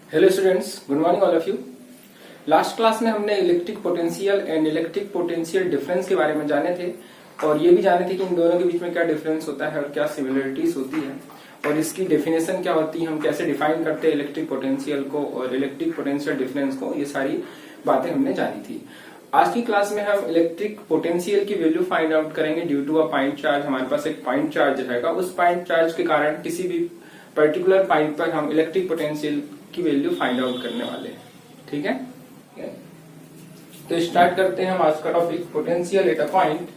Hello students, good morning all of you. Last class में हमने electric potential and electric potential difference के बारे में जाने थे और ये भी जाने थे कि इन दोनों के बीच में क्या डिफरेंस होता है और क्या सिमिलरिटीज होती है और इसकी डेफिनेशन क्या होती है, हम कैसे डिफाइन करते हैं इलेक्ट्रिक पोटेंशियल को और इलेक्ट्रिक पोटेंशियल डिफरेंस को। ये सारी बातें हमने जानी थी। आज की क्लास में हम इलेक्ट्रिक पोटेंशियल की वैल्यू फाइंड आउट करेंगे due to a point charge. हमारे पास एक पॉइंट चार्ज रहेगा, उस पॉइंट चार्ज के कारण किसी भी पर्टिकुलर पॉइंट पर हम इलेक्ट्रिक पोटेंशियल की वैल्यू फाइंड आउट करने वाले हैं। ठीक है, तो स्टार्ट करते हैं हम आज का topic, potential at a point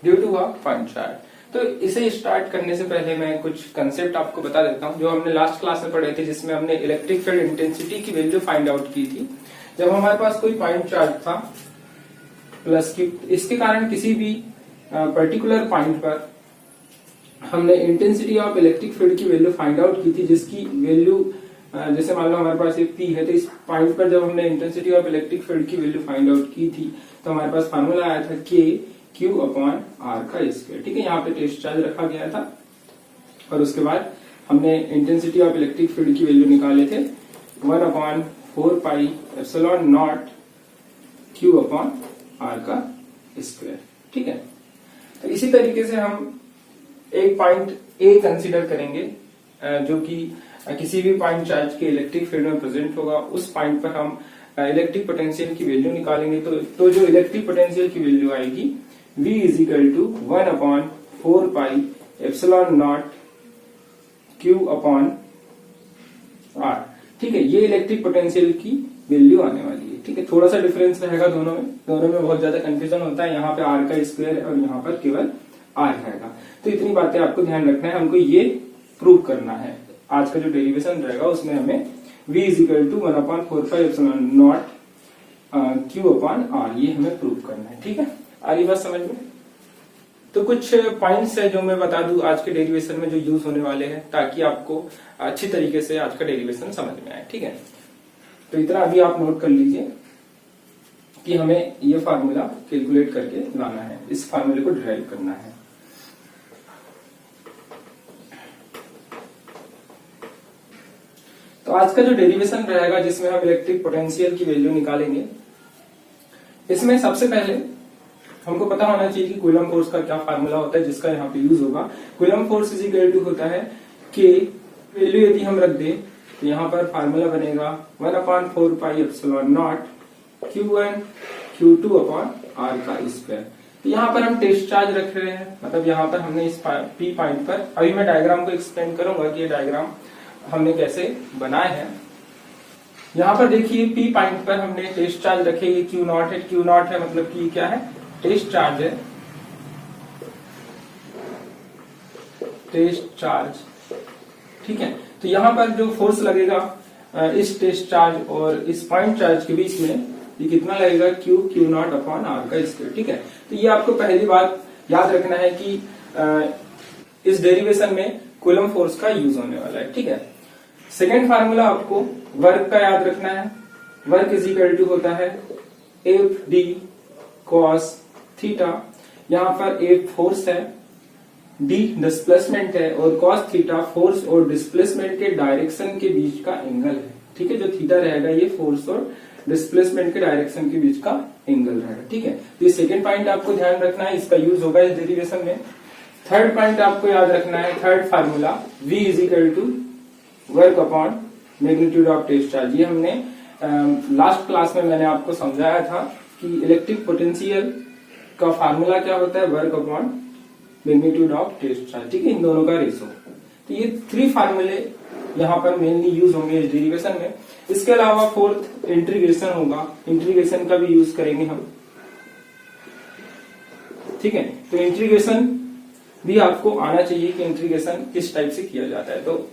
due to a point charge. तो इसे स्टार्ट करने से पहले मैं कुछ कंसेप्ट आपको बता देता हूं जो हमने लास्ट क्लास में पढ़े थे, जिसमें हमने इलेक्ट्रिक फील्ड इंटेंसिटी की वैल्यू फाइंड आउट की थी। जब हमारे पास कोई पॉइंट चार्ज था प्लस की, इसके कारण किसी भी पर्टिकुलर पॉइंट पर हमने इंटेंसिटी ऑफ इलेक्ट्रिक फील्ड की वैल्यू फाइंड आउट की थी, जिसकी वैल्यू जैसे मान लो हमारे पास एक P है, तो इस पॉइंट पर जब हमने इंटेंसिटी ऑफ इलेक्ट्रिक फील्ड की वैल्यू फाइंड आउट की थी तो हमारे पास फार्मूला आया था Q/R का स्क्वायर। ठीक है, यहाँ पे टेस्ट चार्ज रखा गया था और उसके बाद हमने इंटेंसिटी ऑफ इलेक्ट्रिक फील्ड की वैल्यू निकाले थे 1/4πε0 Q/R का स्क्वायर। ठीक है, तो इसी तरीके से हम एक पॉइंट ए कंसीडर करेंगे जो कि किसी भी पॉइंट चार्ज के इलेक्ट्रिक फील्ड में प्रेजेंट होगा। उस पॉइंट पर हम इलेक्ट्रिक पोटेंशियल की वैल्यू निकालेंगे। तो जो इलेक्ट्रिक पोटेंशियल की वैल्यू आएगी V = 1/4πε0 Q/R। ठीक है, ये इलेक्ट्रिक पोटेंशियल की वैल्यू आने वाली है। ठीक है, थोड़ा सा डिफरेंस रहेगा दोनों में बहुत ज्यादा कंफ्यूजन होता है। यहाँ पे R का स्क्वायर है और यहाँ पर केवल R रहेगा। तो इतनी बातें आपको ध्यान रखना है, हमको ये प्रूव करना है। आज का जो डेरिवेशन रहेगा उसमें हमें V = 1/4πε0 Q/R ये हमें प्रूव करना है। ठीक है, आ रही बात समझ में? तो कुछ पॉइंट्स है जो मैं बता दूं आज के डेरिवेशन में जो यूज होने वाले हैं, ताकि आपको अच्छी तरीके से आज का डेरिवेशन समझ में आए। ठीक है, तो इतना अभी आप नोट कर लीजिए कि हमें ये फार्मूला कैलकुलेट करके लाना है, इस फार्मूले को डिराइव करना है। तो आज का जो डेरिवेशन रहेगा जिसमें हम इलेक्ट्रिक पोटेंशियल की वैल्यू निकालेंगे, इसमें सबसे पहले हमको पता होना चाहिए कि कूलम फोर्स का क्या फार्मूला होता है जिसका यहाँ पे यूज होगा। कूलम फोर्स = होता है कि वैल्यू यदि हम रख दें तो यहाँ पर फार्मूला बनेगा 1/4πε0 Q1 Q2/R का स्क्वायर। तो यहाँ पर हम टेस्ट चार्ज रख रहे हैं, मतलब यहाँ पर हमने इस P पॉइंट पर, अभी मैं डायग्राम को एक्सप्लेन करूंगा कि ये डायग्राम हमने कैसे बनाए हैं। यहाँ पर देखिए P पॉइंट पर हमने टेस्ट चार्ज रखे, ये Q0 है। Q0 है मतलब कि क्या है, टेस्ट चार्ज है, टेस्ट चार्ज। ठीक है, तो यहाँ पर जो फोर्स लगेगा इस टेस्ट चार्ज और इस पॉइंट चार्ज के बीच में, ये कितना लगेगा, Q0/R का स्क्वायर। ठीक है, तो ये आपको पहली बात याद रखना है कि इस डेरिवेशन में कूलम फोर्स का यूज होने वाला है। ठीक है, सेकेंड फार्मूला आपको वर्क का याद रखना है। वर्क = होता है FD cos थीटा। यहाँ पर F फोर्स है, D डिस्प्लेसमेंट है और cos थीटा फोर्स और डिस्प्लेसमेंट के डायरेक्शन के बीच का एंगल है। ठीक है, जो थीटा रहेगा ये फोर्स और डिस्प्लेसमेंट के डायरेक्शन के बीच का एंगल रहेगा। ठीक है, तो ये सेकेंड पॉइंट आपको ध्यान रखना है, इसका यूज होगा इस डेरिवेशन में। थर्ड पॉइंट आपको याद रखना है, third formula V = work magnitude of test charge. ये हमने लास्ट क्लास में मैंने आपको समझाया था कि इलेक्ट्रिक पोटेंशियल का फार्मूला क्या होता है, वर्क/मैग्नीट्यूड ऑफ टेस्ट चार्ज। ठीक है, इन दोनों का रेशो। तो ये 3 फार्मूले यहाँ पर मेनली यूज होंगे इस डेरिवेशन में। इसके अलावा फोर्थ इंटीग्रेशन होगा, इंटीग्रेशन का भी यूज करेंगे हम। ठीक है, तो इंटीग्रेशन भी आपको आना चाहिए कि इंटीग्रेशन किस टाइप से किया जाता है। तो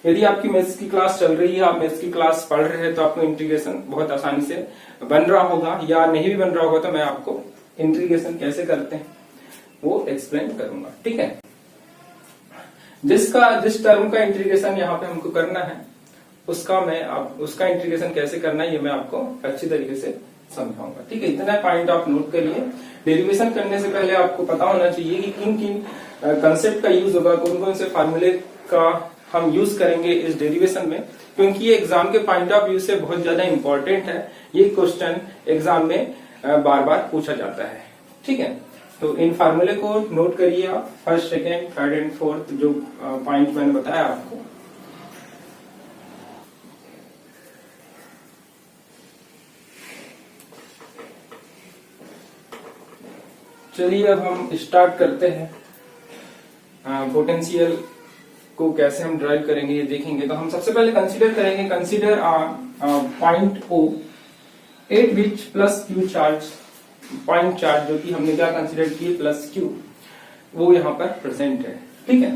यदि आपकी मैथ्स की क्लास चल रही है, आप मैथ्स की क्लास पढ़ रहे हैं, तो आपको इंटीग्रेशन बहुत आसानी से बन रहा होगा, या नहीं भी बन रहा होगा तो मैं आपको इंटीग्रेशन कैसे करते हैं वो एक्सप्लेन करूंगा। ठीक है, जिस टर्म का इंटीग्रेशन यहाँ पे हमको करना है उसका इंटीग्रेशन कैसे करना है ये मैं आपको अच्छी तरीके से समझाऊंगा। ठीक है, इतना पॉइंट आप नोट करिए। डेरिवेशन करने से पहले आपको पता होना चाहिए कि किन किन कंसेप्ट का यूज होगा, कौन कौन से फार्मूले का हम यूज करेंगे इस डेरिवेशन में, क्योंकि ये एग्जाम के पॉइंट ऑफ व्यू से बहुत ज्यादा इंपॉर्टेंट है। ये क्वेश्चन एग्जाम में बार बार पूछा जाता है। ठीक है, तो इन फार्मूले को नोट करिए आप, first, second, third and fourth जो पॉइंट मैंने बताया आपको। चलिए अब हम स्टार्ट करते हैं। पोटेंशियल को कैसे हम ड्राइव करेंगे ये देखेंगे। तो हम सबसे पहले कंसीडर करेंगे, कंसीडर पॉइंट O एट विच plus Q charge, point charge जो कि हमने क्या कंसीडर किए प्लस क्यू, वो यहाँ पर प्रेजेंट है। ठीक है,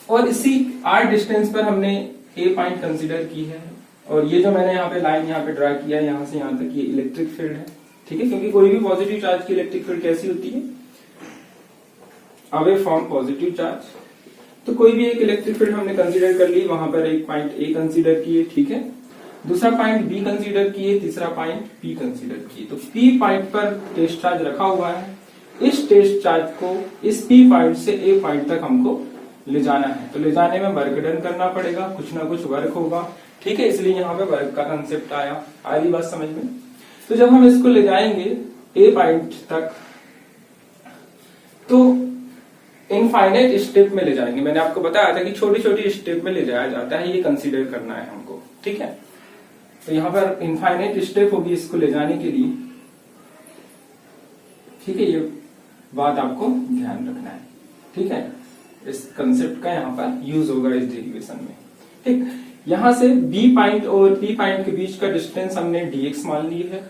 और इसी r डिस्टेंस पर हमने A पॉइंट कंसीडर की है, और ये जो मैंने यहाँ पे लाइन यहाँ पे ड्रा किया है यहाँ से यहाँ तक, ये इलेक्ट्रिक फील्ड है। ठीक है, क्योंकि कोई भी पॉजिटिव चार्ज की इलेक्ट्रिक फील्ड कैसी होती है, अवे फ्रॉम पॉजिटिव चार्ज। तो कोई भी एक इलेक्ट्रिक फील्ड हमने कंसीडर कर ली, वहां पर एक पॉइंट ए कंसीडर किए। ठीक है, दूसरा पॉइंट बी कंसीडर किए, तीसरा पॉइंट पी कंसीडर किए। तो पी पॉइंट पर टेस्ट चार्ज रखा हुआ है, इस टेस्ट चार्ज को इस पी पॉइंट से ए पॉइंट तक हमको ले जाना है। तो ले जाने में वर्क डन करना पड़ेगा, कुछ ना कुछ वर्क होगा। ठीक है, इसलिए यहाँ पे वर्क का कंसेप्ट आया। आ रही बात समझ में? तो जब हम इसको ले जाएंगे ए पॉइंट तक, तो इनफाइनाइट स्टेप में ले जाएंगे। मैंने आपको बताया था कि छोटी छोटी स्टेप में ले जाया जाता है, ये कंसीडर करना है हमको। ठीक है, तो यहाँ पर इनफाइनाइट स्टेप होगी इसको ले जाने के लिए। ठीक है, ये बात आपको ध्यान रखना है। ठीक है, इस कंसेप्ट का यहाँ पर यूज होगा इस डेरिवेशन में। ठीक, यहां से बी पॉइंट और पी पॉइंट के बीच का डिस्टेंस हमने dx मान ली है।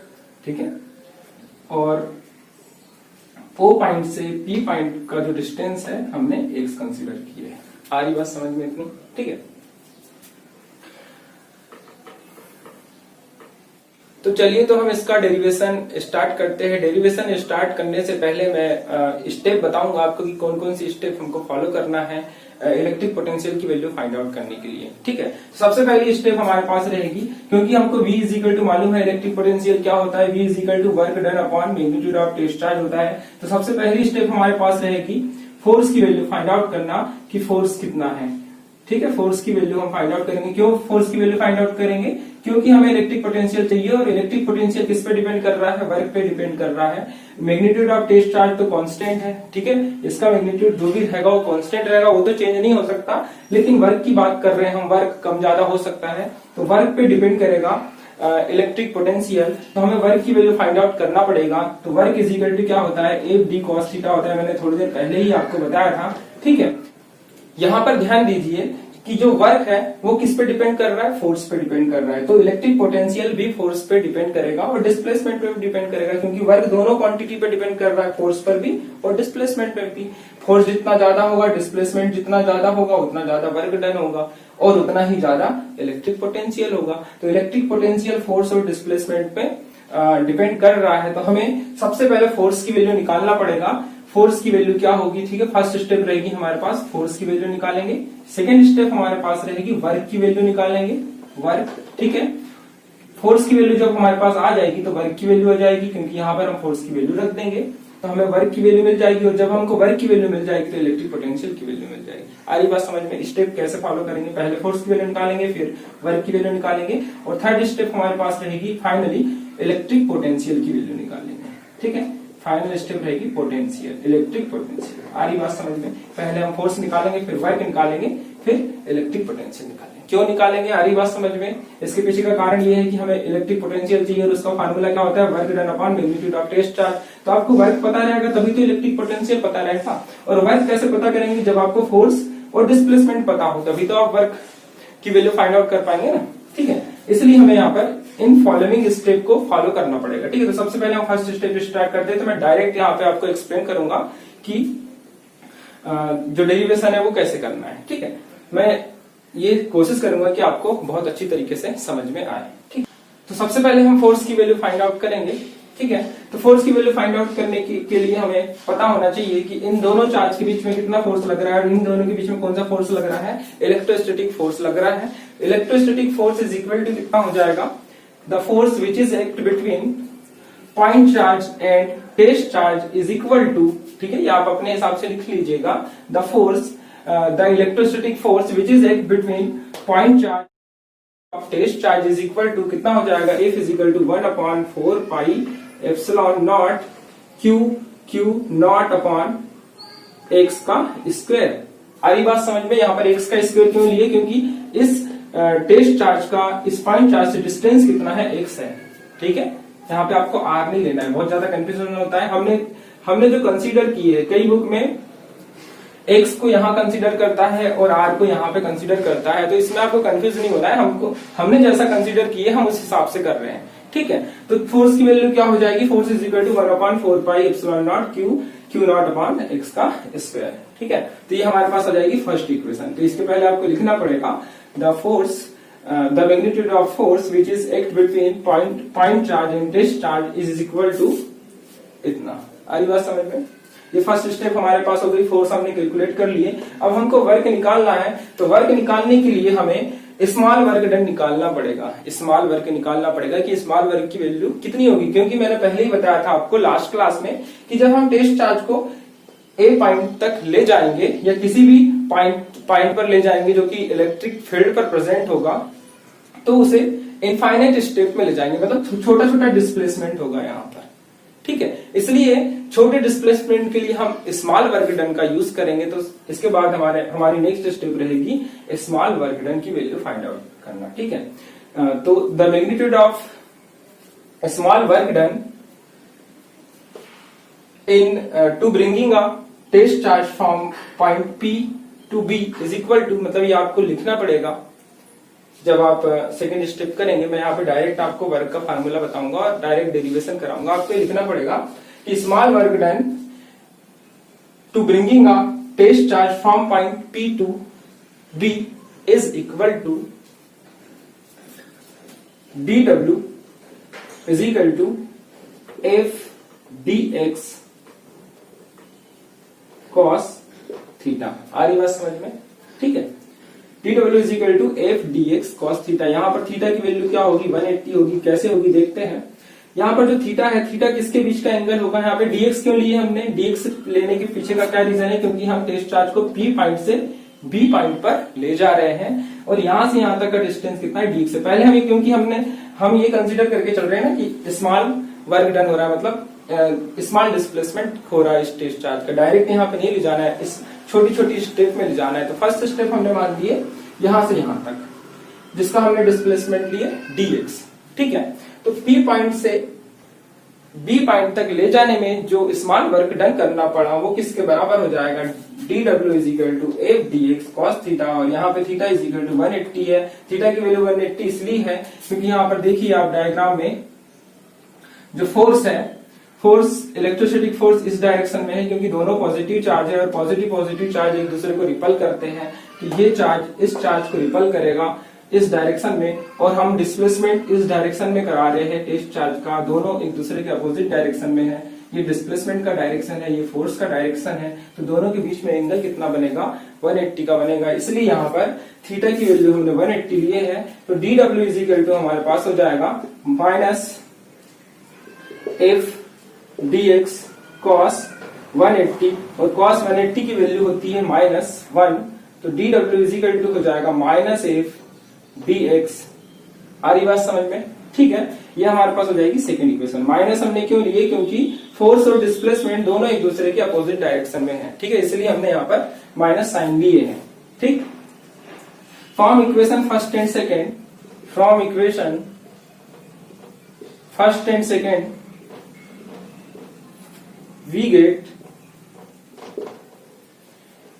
ठीक है, और O पॉइंट से P पॉइंट का जो डिस्टेंस है हमने x कंसीडर किया है। आ रही बात समझ में इतनी? ठीक है, तो चलिए तो हम इसका डेरिवेशन स्टार्ट करते हैं। डेरिवेशन स्टार्ट करने से पहले मैं स्टेप बताऊंगा आपको कि कौन कौन सी स्टेप हमको फॉलो करना है इलेक्ट्रिक पोटेंशियल की वैल्यू फाइंड आउट करने के लिए। ठीक है, सबसे पहली स्टेप हमारे पास रहेगी, क्योंकि हमको V इज इक्वल टू मालूम है इलेक्ट्रिक पोटेंशियल क्या होता है, V is equal to work done upon magnitude of test charge होता है। तो सबसे पहली स्टेप हमारे पास रहेगी फोर्स की वैल्यू फाइंड आउट करना कि फोर्स कितना है। ठीक है, फोर्स की वैल्यू हम फाइंड आउट करेंगे। क्यों फोर्स की वैल्यू फाइंड आउट करेंगे? क्योंकि हमें इलेक्ट्रिक पोटेंशियल चाहिए, और इलेक्ट्रिक पोटेंशियल किस पे डिपेंड कर रहा है? वर्क पे डिपेंड कर रहा है। मैग्नीट्यूड ऑफ टेस्ट चार्ज तो कांस्टेंट है। ठीक है, इसका मैग्नीट्यूड जो भी रहेगा वो कांस्टेंट रहेगा, वो तो चेंज नहीं हो सकता। लेकिन वर्क की बात कर रहे हैं हम, वर्क कम ज्यादा हो सकता है, तो वर्क पे डिपेंड करेगा इलेक्ट्रिक पोटेंशियल। तो हमें वर्क की वैल्यू फाइंड आउट करना पड़ेगा। तो वर्क इज इक्वल टू क्या होता है? एफ डी कॉस थीटा होता है। मैंने थोड़ी देर पहले ही आपको बताया था। ठीक है, यहाँ पर ध्यान दीजिए कि जो वर्क है वो किस पे डिपेंड कर रहा है? फोर्स पे डिपेंड कर रहा है। तो इलेक्ट्रिक पोटेंशियल भी फोर्स पे डिपेंड करेगा और डिस्प्लेसमेंट पे भी डिपेंड करेगा, क्योंकि वर्क दोनों क्वांटिटी पे डिपेंड कर रहा है, फोर्स पर भी और डिस्प्लेसमेंट पे भी। फोर्स जितना ज्यादा होगा, डिस्प्लेसमेंट जितना ज्यादा होगा, उतना ज्यादा वर्क डन होगा और उतना ही ज्यादा इलेक्ट्रिक पोटेंशियल होगा। तो इलेक्ट्रिक पोटेंशियल फोर्स और डिस्प्लेसमेंट पे डिपेंड कर रहा है। तो हमें सबसे पहले फोर्स की वैल्यू निकालना पड़ेगा। फोर्स की वैल्यू क्या होगी? ठीक है, फर्स्ट स्टेप रहेगी हमारे पास फोर्स की वैल्यू निकालेंगे। सेकेंड स्टेप हमारे पास रहेगी वर्क की वैल्यू निकालेंगे, वर्क। ठीक है, फोर्स की वैल्यू जब हमारे पास आ जाएगी तो वर्क की वैल्यू आ जाएगी, क्योंकि यहाँ पर हम फोर्स की वैल्यू रख देंगे तो हमें वर्क की वैल्यू मिल जाएगी। और जब हमको वर्क की वैल्यू मिल जाएगी तो इलेक्ट्रिक पोटेंशियल की वैल्यू मिल जाएगी। आ रही बात समझ में? स्टेप कैसे फॉलो करेंगे? पहले फोर्स की वैल्यू निकालेंगे, फिर वर्क की वैल्यू निकालेंगे, और थर्ड स्टेप हमारे पास रहेगी फाइनली इलेक्ट्रिक पोटेंशियल की वैल्यू निकालेंगे। ठीक है, फाइनल स्टेप रहेगी पोटेंशियल, इलेक्ट्रिक पोटेंशियल। आ रही बात समझ में? पहले हम फोर्स निकालेंगे, फिर वर्क निकालेंगे, फिर इलेक्ट्रिक पोटेंशियल निकालेंगे। क्यों निकालेंगे? आ रही बात समझ में? इसके पीछे का कारण ये है कि हमें इलेक्ट्रिक पोटेंशियल चाहिए और उसका फार्मूला क्या होता है? Work done upon magnitude of test charge. तो आपको वर्क पता रहेगा तभी तो इलेक्ट्रिक पोटेंशियल पता रहेगा। और वर्क कैसे पता करेंगे? जब आपको फोर्स और डिस्प्लेसमेंट पता हो, तभी तो आप वर्क की वैल्यू फाइंड आउट कर पाएंगे ना। ठीक है, इसलिए हमें यहाँ पर इन फॉलोइंग स्टेप को फॉलो करना पड़ेगा। ठीक है, तो सबसे पहले हम फर्स्ट स्टेप स्टार्ट करते हैं। तो मैं डायरेक्ट यहाँ पे आपको एक्सप्लेन करूंगा कि जो डेरिवेशन है वो कैसे करना है। ठीक है, मैं ये कोशिश करूंगा कि आपको बहुत अच्छी तरीके से समझ में आए। ठीक, तो सबसे पहले हम फोर्स की वैल्यू फाइंड आउट करेंगे। ठीक है, तो फोर्स की वैल्यू फाइंड आउट करने के लिए हमें पता होना चाहिए कि इन दोनों चार्ज के बीच में कितना फोर्स लग रहा है और इन दोनों के बीच में कौन सा फोर्स लग रहा है? इलेक्ट्रोस्टैटिक फोर्स लग रहा है। Electrostatic force is equal to कितना हो जाएगा? The force which is act between point charge and test charge is equal to, ठीक है, ये आप अपने हिसाब से लिख लीजिएगा, the force the electrostatic force which is act between point charge of test charge is equal to कितना हो जाएगा, F is equal to 1/4 pi epsilon naught Q naught upon x का स्क्वायर। आई बात समझ में? यहाँ पर x का स्क्वायर क्यों लिए, क्योंकि इस टेस्ट चार्ज का इस पॉइंट चार्ज से डिस्टेंस कितना है, x है। ठीक है, यहाँ पे आपको r नहीं लेना है, बहुत ज्यादा कंफ्यूजन होता है। हमने जो कंसीडर किए है, कई बुक में x को यहाँ कंसीडर करता है और r को यहाँ पे कंसीडर करता है, तो इसमें आपको कंफ्यूज नहीं होना है। हमने जैसा कंसीडर किए हम उस हिसाब से कर रहे हैं। ठीक है, तो फोर्स की वैल्यू क्या हो जाएगी, force is equal to 1/4 pi epsilon naught Q naught upon x का स्क्वायर। ठीक है, तो ये हमारे पास आ जाएगी फर्स्ट इक्वेशन। तो इसके पहले आपको लिखना पड़ेगा the magnitude of force which is act between point charge and test charge is equal to इतना। आ रही बात समझ में? ये फर्स्ट स्टेप हमारे पास हो गई, फोर्स हमने कैलकुलेट कर लिए। अब हमको वर्क निकालना है, तो वर्क निकालने के लिए हमें स्मॉल वर्क डन निकालना पड़ेगा। स्मॉल वर्क निकालना पड़ेगा कि स्मॉल वर्क की वैल्यू कितनी होगी, क्योंकि मैंने पहले ही बताया था आपको लास्ट क्लास में कि जब हम टेस्ट चार्ज को ए पॉइंट तक ले जाएंगे या किसी भी पॉइंट पर ले जाएंगे जो कि इलेक्ट्रिक फील्ड पर प्रेजेंट होगा, तो उसे इनफाइनाइट स्टेप में ले जाएंगे, मतलब छोटा छोटा डिस्प्लेसमेंट होगा यहाँ पर। ठीक है, इसलिए छोटे डिस्प्लेसमेंट के लिए हम स्मॉल वर्क डन का यूज करेंगे। तो इसके बाद हमारी नेक्स्ट स्टेप रहेगी स्मॉल वर्क डन की वैल्यू फाइंड आउट करना। ठीक है, तो the magnitude of small work done in to bringing a test charge from point P to B is equal to, मतलब ये आपको लिखना पड़ेगा जब आप सेकेंड स्टेप करेंगे। मैं यहाँ पे डायरेक्ट आपको वर्क का फार्मूला बताऊंगा और डायरेक्ट डेरिवेशन कराऊंगा। आपको लिखना पड़ेगा कि small work done to bringing a test charge from point P to B is equal to dW is equal to F dx cos theta. आ रही बात समझ में? ठीक है, dW is equal to F dx cos theta. यहाँ पर theta की वैल्यू क्या होगी, 180 होगी। कैसे होगी देखते हैं। यहाँ पर जो थीटा है, थीटा किसके बीच का एंगल होगा, यहाँ पे dx क्यों लिए हमने, dx लेने के पीछे का क्या रीजन है, क्योंकि हम टेस्ट चार्ज को P पॉइंट से B पॉइंट पर ले जा रहे हैं और यहाँ से यहाँ तक का डिस्टेंस कितना है, dx से। पहले हमें, क्योंकि हम ये कंसिडर करके चल रहे हैं ना कि स्मॉल वर्क डन हो रहा है, मतलब स्मॉल डिस्प्लेसमेंट हो रहा है इस टेस्ट चार्ज का। डायरेक्ट यहाँ पे नहीं ले जाना है, इस छोटी छोटी स्टेप में ले जाना है। तो फर्स्ट स्टेप हमने मान लिए यहां से यहां तक, जिसका हमने डिस्प्लेसमेंट लिए dx। ठीक है, तो P पॉइंट से B पॉइंट तक ले जाने में जो स्मॉल वर्क डन करना पड़ा वो किसके बराबर हो जाएगा, dW is equal to F dx cos theta. और यहाँ पे थीटा इज इक्वल टू 180 है। थीटा की वैल्यू 180 इसलिए है क्योंकि यहाँ पर देखिए आप डायग्राम में जो फोर्स है, फोर्स इलेक्ट्रोस्टैटिक फोर्स इस डायरेक्शन में है, क्योंकि दोनों पॉजिटिव चार्ज है और पॉजिटिव चार्ज एक दूसरे को रिपल करते हैं। तो ये चार्ज इस चार्ज को रिपल करेगा इस डायरेक्शन में, और हम डिस्प्लेसमेंट इस डायरेक्शन में करा रहे हैं टेस्ट चार्ज का, दोनों एक दूसरे के अपोजिट डायरेक्शन में है। ये डिस्प्लेसमेंट का डायरेक्शन है, ये फोर्स का डायरेक्शन है, तो दोनों के बीच में एंगल कितना बनेगा, 180 का बनेगा। इसलिए यहाँ पर थीटा की वैल्यू हमने 180 लिए है। तो dW इज इक्वल टू हमारे पास हो जाएगा माइनस एफ dx cos 180, और cos 180 की वैल्यू होती है -1, तो dW इज इक्वल टू हो जाएगा माइनस एफ dx। आ रही बात समझ में? ठीक है, ये हमारे पास हो जाएगी सेकंड इक्वेशन। माइनस हमने क्यों लिए, क्योंकि फोर्स और डिस्प्लेसमेंट दोनों एक दूसरे के अपोजिट डायरेक्शन में है। ठीक है, इसलिए हमने यहाँ पर माइनस साइन लिए हैं। ठीक, from equation first and second, from equation first and second we get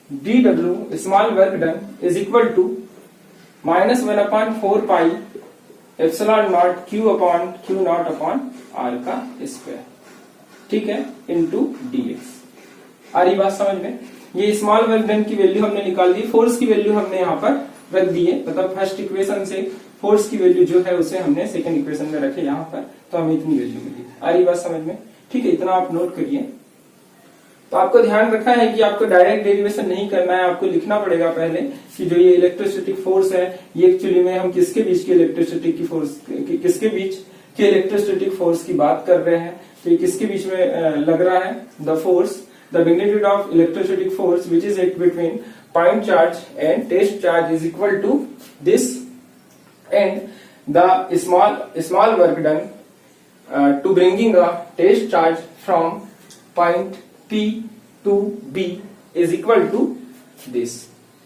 dW small work done is equal to -1/4 pi epsilon naught Q upon Q naught upon R का स्क्वायर। ठीक है, into dx। आ रही बात समझ में? ये small work done की value हमने निकाल दी, फोर्स की वैल्यू हमने यहाँ पर रख दी है, मतलब फर्स्ट इक्वेशन से फोर्स की वैल्यू जो है उसे हमने सेकंड इक्वेशन में रखे यहाँ पर, तो हमें इतनी वैल्यू मिली। आ रही बात समझ में? ठीक है, इतना आप नोट करिए। तो आपको ध्यान रखना है कि आपको डायरेक्ट डेरिवेशन नहीं करना है, आपको लिखना पड़ेगा पहले कि जो ये इलेक्ट्रोस्टैटिक फोर्स है ये एक्चुअली में हम किसके बीच की इलेक्ट्रोस्टैटिक की फोर्स, किसके बीच के इलेक्ट्रोस्टैटिक फोर्स की बात कर रहे हैं। तो ये किसके बीच में लग रहा है, the force, the magnitude of electrostatic force which is act between point charge and test charge is equal to this, and the small work done to bringing a test charge from point P to B is equal to this।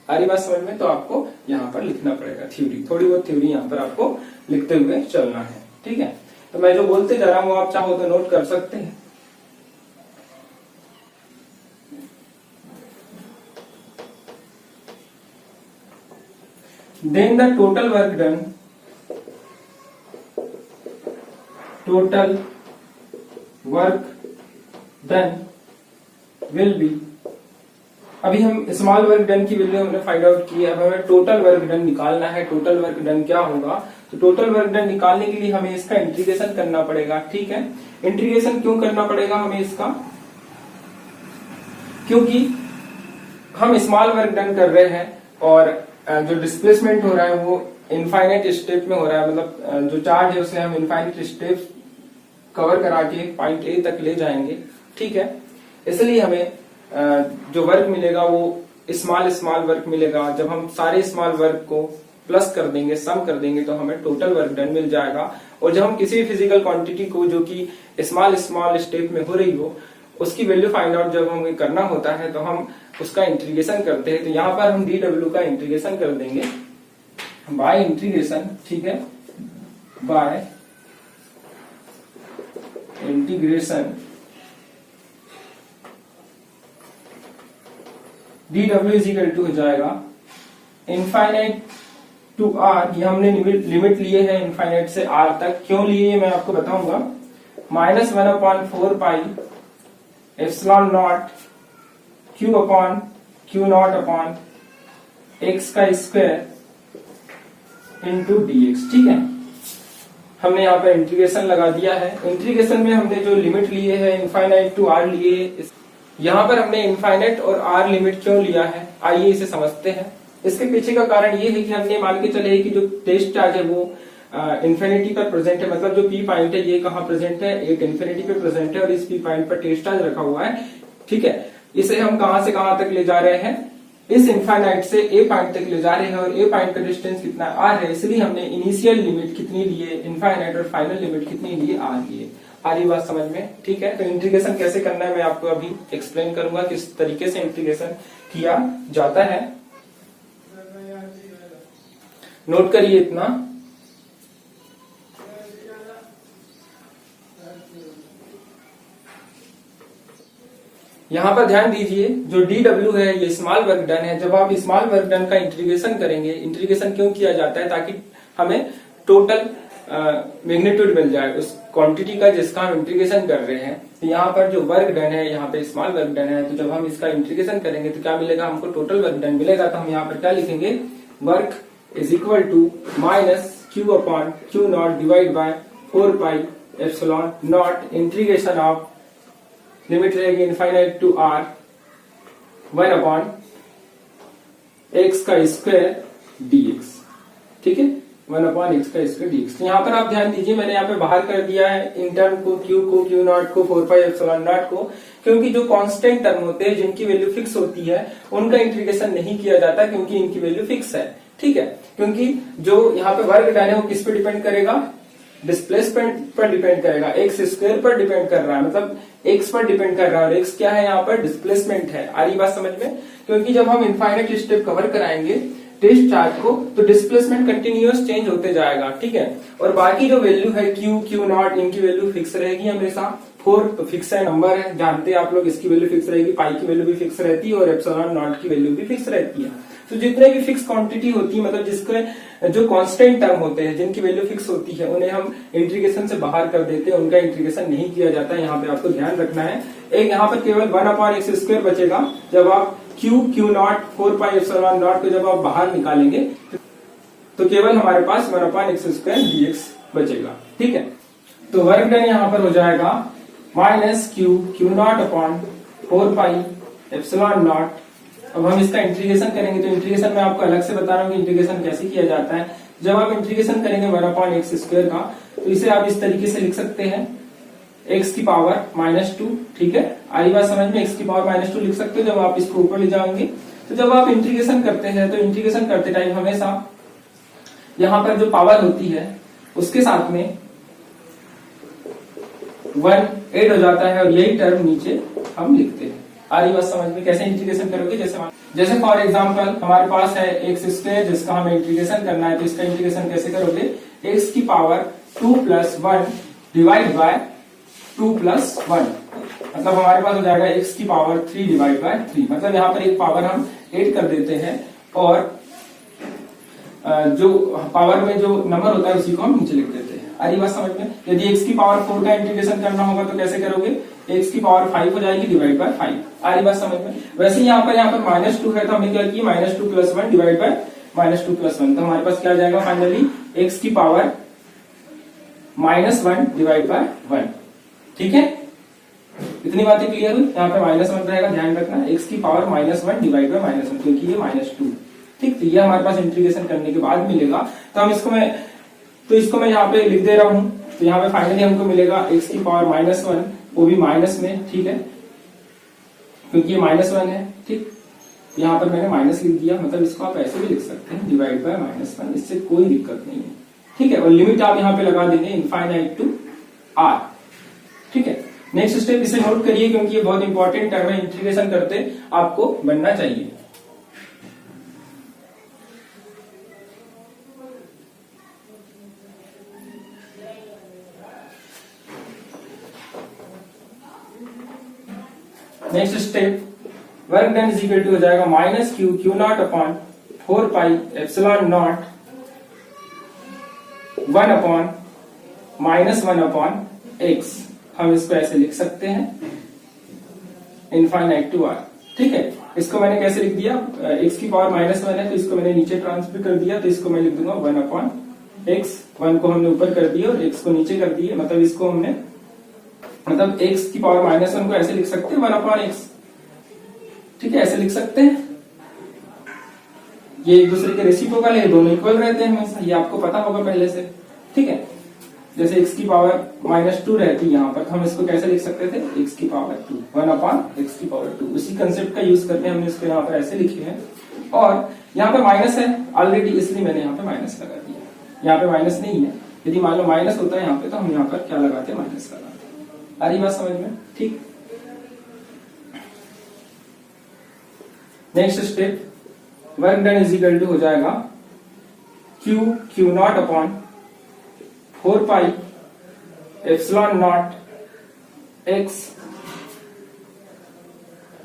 आ रही बात समझ में? तो आपको यहाँ पर लिखना पड़ेगा थ्योरी, थोड़ी बहुत थ्योरी यहाँ पर आपको लिखते हुए चलना है, ठीक है। तो मैं जो बोलते जा रहा हूँ आप चाहो तो नोट कर सकते हैं। Then the total work done will be, अभी हम स्मॉल वर्क डन की वैल्यू हमने फाइंड आउट की है, अब हमें टोटल वर्क डन निकालना है। टोटल वर्क डन क्या होगा? तो टोटल वर्क डन निकालने के लिए हमें इसका इंटीग्रेशन करना पड़ेगा, ठीक है। इंटीग्रेशन क्यों करना पड़ेगा हमें इसका? क्योंकि हम स्मॉल वर्क डन कर रहे हैं और जो डिस्प्लेसमेंट हो रहा है वो इनफाइनाइट स्टेप में हो रहा है, मतलब जो चार्ज है उसे हम इनफाइनाइट स्टेप कवर करा के पॉइंट ए तक ले जाएंगे, ठीक है। इसलिए हमें जो वर्क मिलेगा वो स्मॉल वर्क मिलेगा। जब हम सारे स्मॉल वर्क को प्लस कर देंगे, सम कर देंगे, तो हमें टोटल वर्क डन मिल जाएगा। और जब हम किसी भी फिजिकल क्वांटिटी को जो कि स्मॉल स्टेप में हो रही हो उसकी वैल्यू फाइंड आउट जब हमें करना होता है तो हम उसका इंटीग्रेशन करते हैं। तो यहाँ पर हम dw का इंटीग्रेशन कर देंगे बाय इंटीग्रेशन, ठीक है, by integration dw is equal to हो जाएगा इनफाइनाइट टू r। ये हमने लिमिट लिए है इनफाइनाइट से r तक। क्यों लिए मैं आपको बताऊंगा। -1/4 epsilon naught q upon q naught upon x का स्क्वायर इंटू dx, ठीक है। हमने यहाँ पर इंटीग्रेशन लगा दिया है। इंटीग्रेशन में हमने जो लिमिट लिए है इनफाइनाइट टू r लिए, यहाँ पर हमने इनफाइनाइट और r लिमिट क्यों लिया है आइए इसे समझते हैं। इसके पीछे का कारण ये है कि हमने मान के चले कि जो टेस्ट चार्ज है वो इन्फिनिटी पर प्रेजेंट है, मतलब जो पी पॉइंट है ये कहाँ प्रेजेंट है, एक इन्फिनिटी पे प्रेजेंट है और इस पी पॉइंट पर टेस्ट चार्ज रखा हुआ है, ठीक है। इसे हम कहां से कहां तक ले जा रहे हैं? इस इनफाइनाइट से ए पॉइंट तक ले जा रहे हैं और ए पॉइंट का डिस्टेंस कितना आर है, इसलिए हमने इनिशियल लिमिट कितनी लिए इनफाइनाइट और फाइनल लिमिट कितनी लिए आर लिए। आ रही बात समझ में? ठीक है। तो इंटीग्रेशन कैसे करना है मैं आपको अभी एक्सप्लेन करूंगा, किस तरीके से इंटीग्रेशन किया जाता है। नोट करिए इतना। यहां पर ध्यान दीजिए जो dw है ये स्मॉल वर्क डन है। जब आप स्मॉल वर्क डन का इंटीग्रेशन करेंगे, इंटीग्रेशन क्यों किया जाता है? ताकि हमें टोटल मैग्नीट्यूड मिल जाए उस क्वांटिटी का जिसका हम इंटीग्रेशन कर रहे हैं। तो यहाँ पर जो वर्क डन है यहाँ पे स्मॉल वर्क डन है, तो जब हम इसका इंटीग्रेशन करेंगे तो क्या मिलेगा हमको? टोटल वर्क डन मिलेगा। तो हम यहाँ पर क्या लिखेंगे? Work is equal to minus Q upon Q naught divide by 4 pi epsilon naught integration of limit रहेगी infinite to r 1 upon x का स्क्वायर dx, ठीक है, 1 अपॉन x का स्क्वायर dx। तो यहाँ पर आप ध्यान दीजिए मैंने यहाँ पे बाहर कर दिया है इन टर्म को, q नॉट को, 4 पाई एप्सिलॉन नॉट को, क्योंकि जो कांस्टेंट टर्म होते हैं जिनकी वैल्यू फिक्स होती है उनका इंटीग्रेशन नहीं किया जाता क्योंकि इनकी वैल्यू फिक्स है, ठीक है। क्योंकि जो यहाँ पे वर्क डन है वो किस पे डिपेंड करेगा? डिस्प्लेसमेंट पर डिपेंड करेगा, एक्स स्क्वायर पर डिपेंड कर रहा है, मतलब एक्स पर डिपेंड कर रहा है और एक्स क्या है यहाँ पर? डिस्प्लेसमेंट है। आ रही बात समझ में? क्योंकि जब हम इनफाइनाइट स्टेप कवर कराएंगे टेस्ट चार्ज को तो डिस्प्लेसमेंट कंटिन्यूअस चेंज होते जाएगा, ठीक है। और बाकी जो वैल्यू है क्यू नॉट इनकी वैल्यू फिक्स रहेगी हमेशा। 4 तो फिक्स है, नंबर है, जानते हैं आप लोग, इसकी वैल्यू फिक्स रहेगी, पाई की वैल्यू भी फिक्स रहती है और एप्सिलॉन नॉट की वैल्यू भी फिक्स रहती है। तो जितने भी फिक्स क्वांटिटी होती है, मतलब जिसके जो कांस्टेंट टर्म होते हैं जिनकी वैल्यू फिक्स होती है उन्हें हम इंटीग्रेशन से बाहर कर देते हैं, उनका इंटीग्रेशन नहीं किया जाता। यहाँ पे आपको ध्यान रखना है। एक यहाँ पर केवल 1 अपॉन एक्स स्क्वायर बचेगा जब आप Q not 4 pi epsilon not को जब आप बाहर निकालेंगे तो केवल हमारे पास 1 अपॉन एक्स स्क्वायर dx बचेगा, ठीक है। तो वर्क डन यहाँ पर हो जाएगा minus Q naught upon 4 pi epsilon not. अब हम इसका इंटीग्रेशन करेंगे तो इंटीग्रेशन मैं आपको अलग से बता रहा हूँ कि इंटीग्रेशन कैसे किया जाता है। जब आप इंटीग्रेशन करेंगे 1 अपॉन एक्स स्क्वायर का तो इसे आप इस तरीके से लिख सकते हैं x की पावर -2, ठीक है। आई बात समझ में? x की पावर -2 लिख सकते हो। जब आप इसको ऊपर ले जाएंगे तो जब आप इंटीग्रेशन करते हैं तो इंटीग्रेशन करते टाइम हमेशा यहां पर जो पावर होती है उसके साथ में 1 ऐड हो जाता है और यही टर्म नीचे हम लिखते हैं। आ रही बात समझ में? कैसे इंटीग्रेशन करोगे? जैसे फॉर एग्जांपल हमारे पास है एक्स स्क्वायर जिसका हमें इंटीग्रेशन करना है, तो इसका इंटीग्रेशन कैसे करोगे? एक्स की पावर 2 + 1 डिवाइड बाय 2 + 1, मतलब हमारे पास हो जाएगा एक्स की पावर 3 डिवाइड बाय 3। मतलब यहाँ पर एक पावर हम ऐड कर देते हैं और जो पावर में जो नंबर होता है उसी को हम नीचे लिख देते हैं। आ रही बात समझ में? यदि x की पावर 4 का इंटीग्रेशन करना होगा तो कैसे करोगे? x की पावर 5 हो जाएगी डिवाइड बाय 5। आ रही बात समझ में? वैसे यहाँ पर -2 है तो हमने क्या किया, -2 + 1 डिवाइड बाय -2 + 1, तो हमारे पास क्या आ जाएगा फाइनली x की पावर -1 डिवाइड बाय 1। ठीक है, इतनी बातें क्लियर हुई? यहाँ पे -1 रहेगा, ध्यान रखना, x की पावर -1 डिवाइड बाय -1, क्योंकि ये -2। ठीक, तो ये हमारे पास इंटीग्रेशन करने के बाद मिलेगा। तो हम इसको मैं यहाँ पे लिख दे रहा हूं। तो यहाँ पे फाइनली हमको मिलेगा x की पावर -1, वो भी माइनस में, ठीक है, क्योंकि ये -1 है। ठीक, यहाँ पर मैंने माइनस लिख दिया, मतलब इसको आप ऐसे भी लिख सकते हैं डिवाइड बाय -1, इससे कोई दिक्कत नहीं है। ठीक है, और लिमिट आप यहाँ पे लगा देंगे इनफाइनाइट टू r। ठीक है, नेक्स्ट स्टेप इसे नोट करिए क्योंकि ये बहुत इंपॉर्टेंट टर्म है, इंटीग्रेशन करते आपको बनना चाहिए। Next step, work done is equal to हो जाएगा -q0 upon 4 pi epsilon naught 1 upon -1 upon x। हम इसको ऐसे लिख सकते हैं इनफाइनाइट टू r। ठीक है, इसको मैंने कैसे लिख दिया, x की पावर -1 है तो इसको मैंने नीचे ट्रांसफर कर दिया, तो इसको मैं लिख दूंगा 1 अपॉन x। 1 को हमने ऊपर कर दिया और x को नीचे कर दिया, मतलब इसको हमने x की पावर -1 को ऐसे लिख सकते हैं 1 अपॉन x। ठीक है, ऐसे लिख सकते हैं, ये एक दूसरे के रेसिप्रोकल है, दोनों इक्वल रहते हैं हमेशा, ये आपको पता होगा पहले से। ठीक है, जैसे x की पावर -2 रहती है यहाँ पर, तो हम इसको कैसे लिख सकते थे, x की पावर 2, 1 अपॉन x की पावर 2। उसी कंसेप्ट का यूज करके हमने इसको यहाँ पर ऐसे लिखे हैं, और यहाँ पे माइनस है ऑलरेडी, इसलिए मैंने यहाँ पे माइनस लगा दिया। यहाँ पे माइनस नहीं है, यदि मान लो माइनस होता है यहाँ पे तो हम यहाँ पर क्या लगाते हैं, माइनस लगाते हैं। आ रही बात समझ में? ठीक, next step, work done is equal to हो जाएगा q0 upon 4 pi epsilon naught x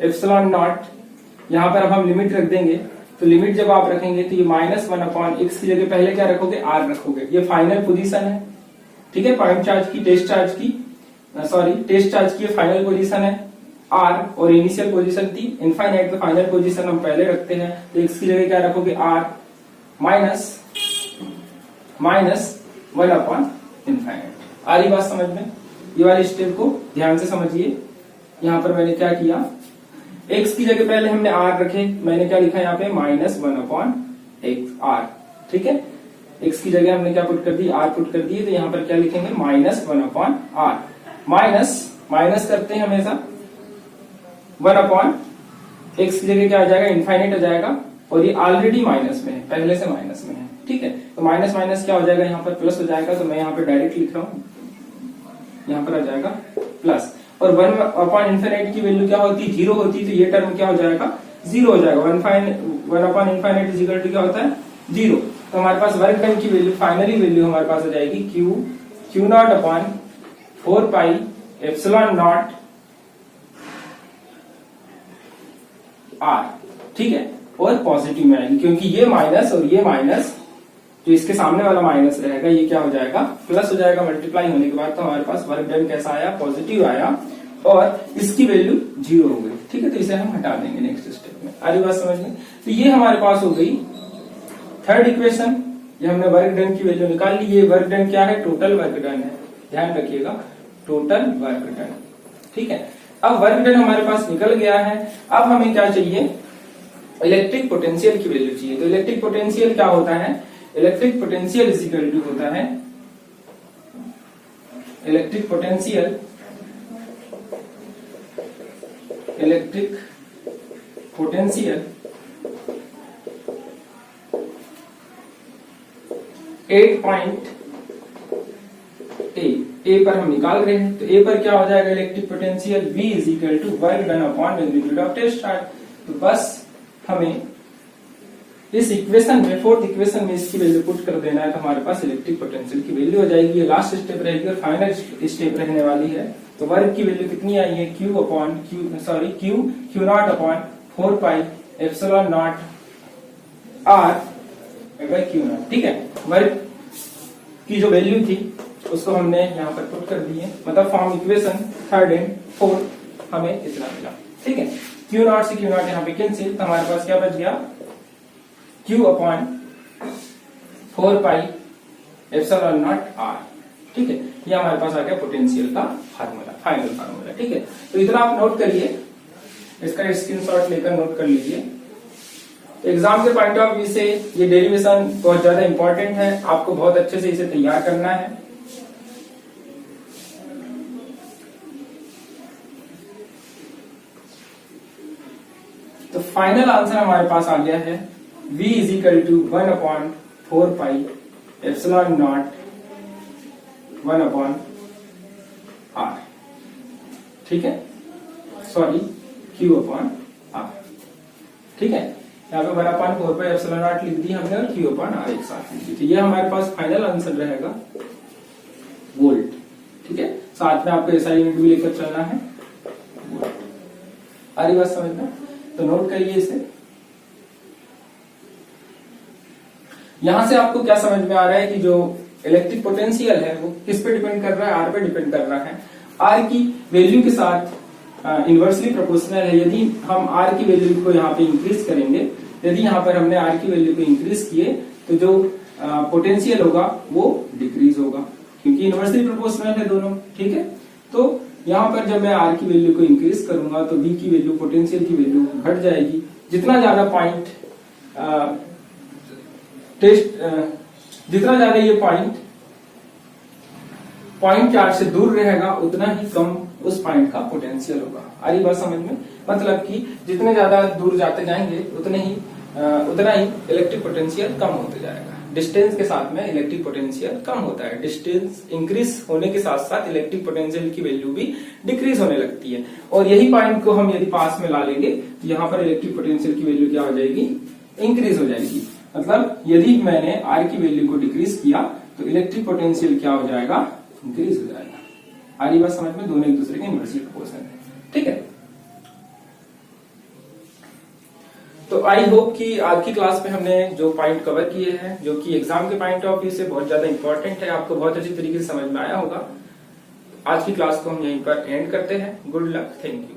epsilon naught. यहां पर अब हम लिमिट रख देंगे, तो लिमिट जब आप रखेंगे तो ये -1 अपॉन x की जगह पहले क्या रखोगे, r रखोगे। ये फाइनल पोजीशन है, ठीक है, पॉइंट चार्ज की, टेस्ट चार्ज की फाइनल पोजीशन है r, और इनिशियल पोजीशन थी इनफाइनाइट, तो फाइनल पोजीशन हम पहले रखते हैं, तो x की जगह क्या रखोगे, r माइनस 1 अपॉन इनफाइनाइट। आ रही बात समझ में? ये वाली स्टेप को ध्यान से समझिए। यहाँ पर मैंने क्या किया, x की जगह पहले हमने r रखे, मैंने क्या लिखा यहाँ पे -1 अपॉन r। ठीक है, x की जगह हमने क्या पुट कर दी, r पुट कर दिए, तो यहाँ पर क्या लिखेंगे, -1 अपॉन r। माइनस करते हैं हमेशा, 1 अपॉन x की जगह क्या आ जाएगा, इनफाइनाइट आ जाएगा, और ये ऑलरेडी माइनस में है, पहले से माइनस में है। ठीक है, तो माइनस माइनस क्या हो जाएगा, यहाँ पर प्लस हो जाएगा, तो मैं यहाँ पर डायरेक्ट लिख रहा हूँ, यहाँ पर आ जाएगा प्लस। और 1 अपॉन इनफाइनाइट की वैल्यू क्या होती है, 0 होती है, तो ये टर्म क्या हो जाएगा, 0 हो जाएगा। 1 upon infinite is equal to क्या होता है, 0। तो हमारे पास वर्क डन की वैल्यू, फाइनली वैल्यू हमारे पास हो जाएगी q0 upon 4 pi epsilon naught r। ठीक है, और पॉजिटिव में आएगी, क्योंकि ये माइनस और ये माइनस, जो इसके सामने वाला माइनस रहेगा, ये क्या हो जाएगा, प्लस हो जाएगा मल्टीप्लाई होने के बाद। तो हमारे पास वर्क डन कैसा आया, पॉजिटिव आया, और इसकी वैल्यू 0 हो गई। ठीक है, तो इसे हम हटा देंगे नेक्स्ट स्टेप में। आ रही बात समझ में? तो ये हमारे पास हो गई थर्ड इक्वेशन, ये हमने वर्क डन की वैल्यू निकाल ली। ये वर्क डन क्या है, टोटल वर्क डन है, ध्यान रखिएगा, टोटल वर्क डन। ठीक है, अब वर्क डन हमारे पास निकल गया है। अब हमें क्या चाहिए, इलेक्ट्रिक पोटेंशियल की वैल्यू चाहिए। तो इलेक्ट्रिक पोटेंशियल क्या होता है, electric potential is equal to होता है, इलेक्ट्रिक पोटेंशियल ए पर हम निकाल रहे हैं, तो ए पर क्या हो जाएगा electric potential V is equal to work done upon magnitude of test charge. तो बस हमें इस इक्वेशन में, फोर्थ इक्वेशन में इसकी वैल्यू पुट कर देना है, तो हमारे पास इलेक्ट्रिक पोटेंशियल की वैल्यू हो जाएगी। ये लास्ट स्टेप रहेगी और फाइनल स्टेप रहने वाली है। तो वर्क की वैल्यू कितनी आई है, q naught upon 4 pi epsilon naught r by q naught. ठीक है, वर्क की जो वैल्यू थी उसको हमने यहाँ पर पुट कर दी है, मतलब form equation 3rd and 4th हमें इतना मिला। ठीक है, क्यू नॉट से क्यू नॉट यहाँ पे कैंसिल, तो हमारे पास क्या बच गया, q upon 4 pi epsilon naught r. ठीक है, ये हमारे पास आ गया पोटेंशियल का फार्मूला, फाइनल फार्मूला। ठीक है, तो इतना आप नोट करिए, इसका स्क्रीनशॉट लेकर नोट कर लीजिए। एग्जाम के पॉइंट ऑफ व्यू से ये डेरिवेशन बहुत ज्यादा इंपॉर्टेंट है, आपको बहुत अच्छे से इसे तैयार करना है। तो फाइनल आंसर हमारे पास आ गया है V is equal to 1 upon 4 pi epsilon naught 1 upon R. ठीक है, सॉरी Q अपॉन आर। ठीक है, यहाँ पे 1 अपॉन 4 पाई एप्सिलॉन नॉट लिख दी हमने और Q अपॉन आर एक साथ लिख दी। तो ये हमारे पास फाइनल आंसर रहेगा वोल्ट। ठीक है, साथ में आपको SI यूनिट भी लेकर चलना है। आ रही बात समझ में? तो नोट करिए इसे। यहां से आपको क्या समझ में आ रहा है कि जो इलेक्ट्रिक पोटेंशियल है वो किस पे डिपेंड कर रहा है, आर पे डिपेंड कर रहा है। आर की वैल्यू के साथ इनवर्सली प्रोपोर्शनल है। यदि हम आर की वैल्यू को यहाँ पे इंक्रीज करेंगे, यदि यहाँ पर हमने आर की वैल्यू को इंक्रीज किए तो जो पोटेंशियल होगा वो डिक्रीज होगा, क्योंकि इनवर्सली प्रोपोर्शनल है दोनों। ठीक है, तो यहाँ पर जब मैं आर की वैल्यू को इंक्रीज करूंगा तो V की वैल्यू, पोटेंशियल की वैल्यू घट जाएगी। जितना ज्यादा जितना ज्यादा ये पॉइंट चार्ज से दूर रहेगा उतना ही कम उस पॉइंट का पोटेंशियल होगा। आ रही बात समझ में? मतलब कि जितने ज्यादा दूर जाते जाएंगे उतना ही इलेक्ट्रिक पोटेंशियल कम होते जाएगा। डिस्टेंस के साथ में इलेक्ट्रिक पोटेंशियल कम होता है। डिस्टेंस इंक्रीज होने के साथ साथ इलेक्ट्रिक पोटेंशियल की वैल्यू भी डिक्रीज होने लगती है। और यही पॉइंट को हम यदि पास में ला लेंगे तो यहाँ पर इलेक्ट्रिक पोटेंशियल की वैल्यू क्या हो जाएगी, इंक्रीज हो जाएगी। मतलब यदि मैंने आर की वैल्यू को डिक्रीज किया तो इलेक्ट्रिक पोटेंशियल क्या हो जाएगा, इंक्रीज हो जाएगा। आ रही बात समझ में? दोनों एक दूसरे के इनवर्सली प्रोपोर्शनल है। ठीक है, तो आई होप कि आज की क्लास में हमने जो पॉइंट कवर किए हैं, जो कि एग्जाम के पॉइंट ऑफ व्यू से बहुत ज्यादा इंपॉर्टेंट है, आपको बहुत अच्छी तरीके से समझ में आया होगा। आज की क्लास को हम यहीं पर एंड करते हैं। Good luck, thank you.